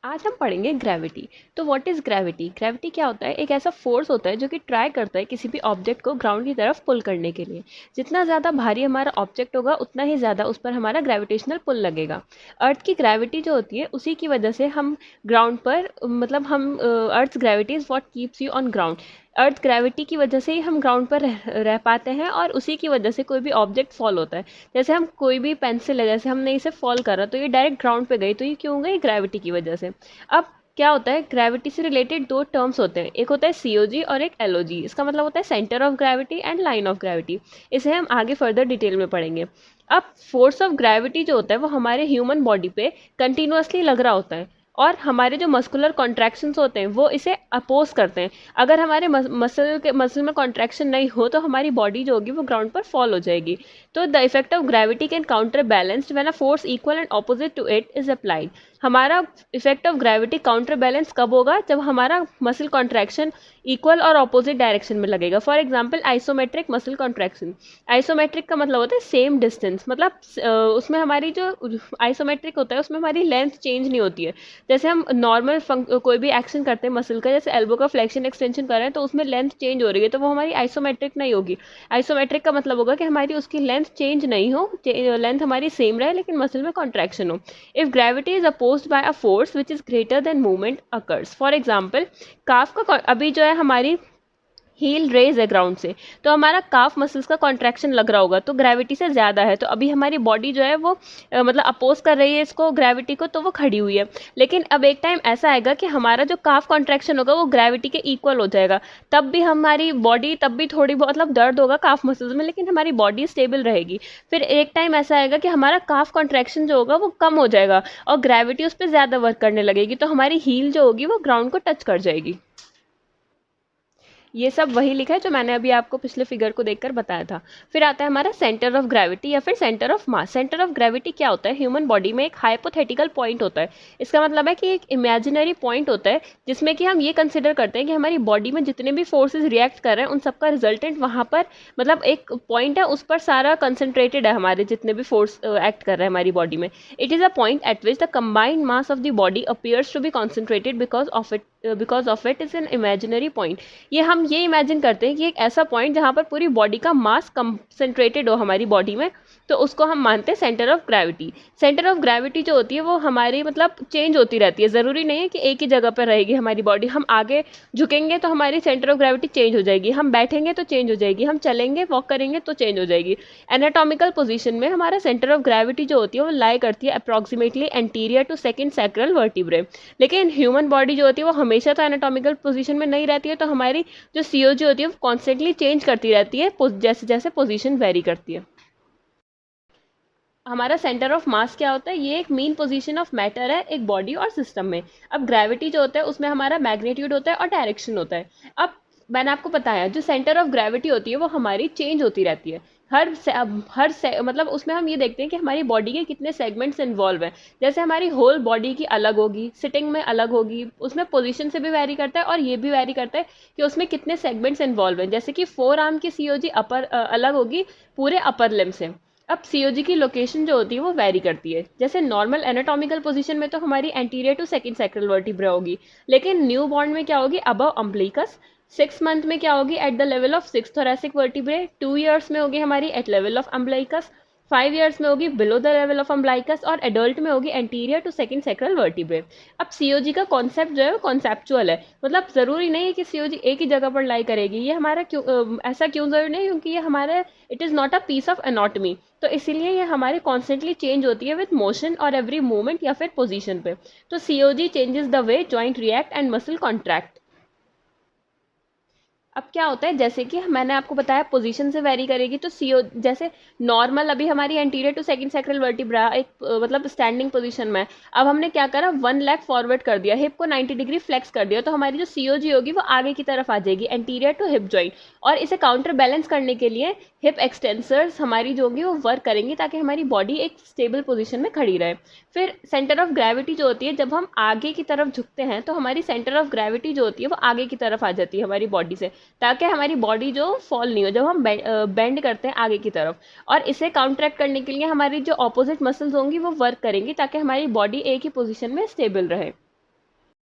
आज हम पढ़ेंगे ग्रेविटी। तो व्हाट इज़ ग्रेविटी? ग्रेविटी क्या होता है? एक ऐसा फोर्स होता है जो कि ट्राई करता है किसी भी ऑब्जेक्ट को ग्राउंड की तरफ पुल करने के लिए। जितना ज़्यादा भारी हमारा ऑब्जेक्ट होगा उतना ही ज़्यादा उस पर हमारा ग्रेविटेशनल पुल लगेगा। अर्थ की ग्रेविटी जो होती है उसी की वजह से हम ग्राउंड पर मतलब हम earth gravity is what keeps you on ground. Earth gravity की वजह से ही हम ग्राउंड पर रह पाते हैं और उसी की वजह से कोई भी ऑब्जेक्ट फॉल होता है। जैसे हम कोई भी पेंसिल है, जैसे हमने इसे फॉल करा तो ये डायरेक्ट ग्राउंड पे गई, तो ये क्यों गई? ग्रेविटी की वजह से। अब क्या होता है, ग्रेविटी से रिलेटेड दो टर्म्स होते हैं, एक होता है सीओजी और एक एलओजी। इसका मतलब होता है centre of gravity and line of gravity. इसे हम आगे फर्दर डिटेल में पढ़ेंगे। अब फोर्स ऑफ ग्रेविटी जो होता है वो हमारे ह्यूमन बॉडी पे कंटिन्यूअसली लग रहा होता है और हमारे जो मस्कुलर कॉन्ट्रैक्शंस होते हैं वो इसे अपोज करते हैं। अगर हमारे मसल में कॉन्ट्रैक्शन नहीं हो तो हमारी बॉडी जो होगी वो ग्राउंड पर फॉल हो जाएगी। तो the effect of gravity can counter balanced when a force equal and opposite to it is applied. हमारा effect of gravity counter balance कब होगा? जब हमारा मसल कॉन्ट्रैक्शन इक्वल और ऑपोजिट डायरेक्शन में लगेगा। For example isometric muscle contraction. Isometric का मतलब होता है सेम डिस्टेंस, मतलब उसमें हमारी जो आइसोमेट्रिक होता है उसमें हमारी लेंथ चेंज नहीं होती है। जैसे हम नॉर्मल कोई भी एक्शन करते हैं मसल का, जैसे एल्बो का फ्लेक्शन एक्सटेंशन कर रहे हैं तो उसमें लेंथ चेंज हो रही है, तो वो हमारी आइसोमेट्रिक नहीं होगी। आइसोमेट्रिक का मतलब होगा कि हमारी उसकी लेंथ चेंज नहीं हो, लेंथ हमारी सेम रहे लेकिन मसल में कॉन्ट्रैक्शन हो। If gravity is opposed by a force which is greater than movement occurs. For example calf का अभी जो है हमारी हील रेज है ग्राउंड से, तो हमारा काफ मसल्स का कॉन्ट्रैक्शन लग रहा होगा तो ग्रेविटी से ज़्यादा है, तो अभी हमारी बॉडी जो है वो मतलब अपोज कर रही है इसको, ग्रेविटी को, तो वो खड़ी हुई है। लेकिन अब एक टाइम ऐसा आएगा कि हमारा जो काफ कॉन्ट्रैक्शन होगा वो ग्रेविटी के इक्वल हो जाएगा, तब भी हमारी बॉडी, तब भी थोड़ी बहुत मतलब दर्द होगा काफ मसल्स में लेकिन हमारी बॉडी स्टेबल रहेगी। फिर एक टाइम ऐसा आएगा कि हमारा काफ कॉन्ट्रैक्शन जो होगा वो कम हो जाएगा और ग्रेविटी उस पर ज़्यादा वर्क करने लगेगी, तो हमारी हील जो होगी वो ग्राउंड को टच कर जाएगी। ये सब वही लिखा है जो मैंने अभी आपको पिछले फिगर को देखकर बताया था। फिर आता है हमारा सेंटर ऑफ ग्रेविटी या फिर centre of mass. Centre of gravity क्या होता है? ह्यूमन बॉडी में एक हाइपोथेटिकल पॉइंट होता है। इसका मतलब है कि एक इमेजिनरी पॉइंट होता है जिसमें कि हम ये कंसिडर करते हैं कि हमारी बॉडी में जितने भी फोर्सेज रिएक्ट कर रहे हैं उन सबका रिजल्टेंट वहाँ पर, मतलब एक पॉइंट है उस पर सारा कंसनट्रेटेड है, हमारे जितने भी फोर्स एक्ट कर रहे हैं हमारी बॉडी में। It is a point at which the combined mass of the body appears to be concentrated because of it is an imaginary point. ये हम ये इमेजिन करते हैं कि एक ऐसा पॉइंट जहाँ पर पूरी बॉडी का मास कंसंट्रेटेड हो हमारी बॉडी में, तो उसको हम मानते हैं centre of gravity. Centre of gravity जो होती है वो हमारी मतलब चेंज होती रहती है, ज़रूरी नहीं है कि एक ही जगह पर रहेगी हमारी बॉडी। हम आगे झुकेंगे तो हमारी सेंटर ऑफ ग्रेविटी चेंज हो जाएगी, हम बैठेंगे तो चेंज हो जाएगी, हम चलेंगे वॉक करेंगे तो चेंज हो जाएगी। एनाटॉमिकल पोजीशन में हमारा सेंटर ऑफ ग्रेविटी जो होती है वो लाई करती है approximately anterior to second sacral vertebrae. लेकिन ह्यूमन बॉडी जो होती है वो हमेशा तो एनाटॉमिकल पोजीशन में नहीं रहती है, तो हमारी जो सीओजी होती है वो कॉन्स्टेंटली चेंज करती रहती है जैसे जैसे पोजीशन वेरी करती है। हमारा सेंटर ऑफ मास क्या होता है? ये एक मेन पोजीशन ऑफ मैटर है एक बॉडी और सिस्टम में। अब ग्रेविटी जो होता है उसमें हमारा मैग्नीट्यूड होता है और डायरेक्शन होता है। अब मैंने आपको बताया जो सेंटर ऑफ ग्रेविटी होती है वो हमारी चेंज होती रहती है मतलब उसमें हम ये देखते हैं कि हमारी बॉडी के कितने सेगमेंट्स इन्वॉल्व हैं। जैसे हमारी होल बॉडी की अलग होगी, सिटिंग में अलग होगी, उसमें पोजीशन से भी वैरी करता है और ये भी वैरी करता है कि उसमें कितने सेगमेंट्स इन्वॉल्व हैं। जैसे कि फोर आर्म की सीओजी अपर अलग होगी पूरे अपर लिम्ब से। अब सीओजी की लोकेशन जो होती है वो वैरी करती है। जैसे नॉर्मल एनाटॉमिकल पोजीशन में तो हमारी anterior to second sacral vertebra होगी, लेकिन न्यू बॉर्न में क्या होगी? अबव अम्ब्लिकस। 6 मंथ में क्या होगी? At the level of 6th thoracic vertebrae. 2 years में होगी हमारी at level of umbilicus. 5 years में होगी below the level of umbilicus और एडल्ट में होगी anterior to second sacral vertebrae. अब सीओजी का कॉन्सेप्ट जो है वो कॉन्सेप्चुअल है, मतलब ज़रूरी नहीं है कि सीओजी एक ही जगह पर लाई करेगी। ये हमारा ऐसा क्यों ज़रूरी नहीं? क्योंकि ये हमारे it is not a piece of anatomy, तो इसीलिए ये हमारी कॉन्स्टेंटली चेंज होती है विद मोशन और एवरी मूवमेंट या फिर पोजीशन पे। तो COG changes the way joint react and muscle contract. अब क्या होता है, जैसे कि मैंने आपको बताया पोजीशन से वेरी करेगी, तो सीओ जैसे नॉर्मल अभी हमारी anterior to second sacral vertebra एक मतलब स्टैंडिंग पोजीशन में है। अब हमने क्या करा, 1 लेग फॉरवर्ड कर दिया, हिप को 90 डिग्री फ्लेक्स कर दिया, तो हमारी जो सीओजी होगी वो आगे की तरफ आ जाएगी, एंटीरियर टू हिप जॉइंट। और इसे काउंटर बैलेंस करने के लिए हिप एक्सटेंसर्स हमारी जो होंगी वो वर्क करेंगी ताकि हमारी बॉडी एक स्टेबल पोजीशन में खड़ी रहे। फिर सेंटर ऑफ ग्रेविटी जो होती है, जब हम आगे की तरफ झुकते हैं तो हमारी सेंटर ऑफ ग्रेविटी जो होती है वो आगे की तरफ आ जाती है हमारी बॉडी से, ताकि हमारी बॉडी जो फॉल नहीं हो जब हम बेंड करते हैं आगे की तरफ। और इसे काउंटरैक्ट करने के लिए हमारी जो ऑपोजिट मसल्स होंगी वो वर्क करेंगी ताकि हमारी बॉडी एक ही पोजीशन में स्टेबल रहे।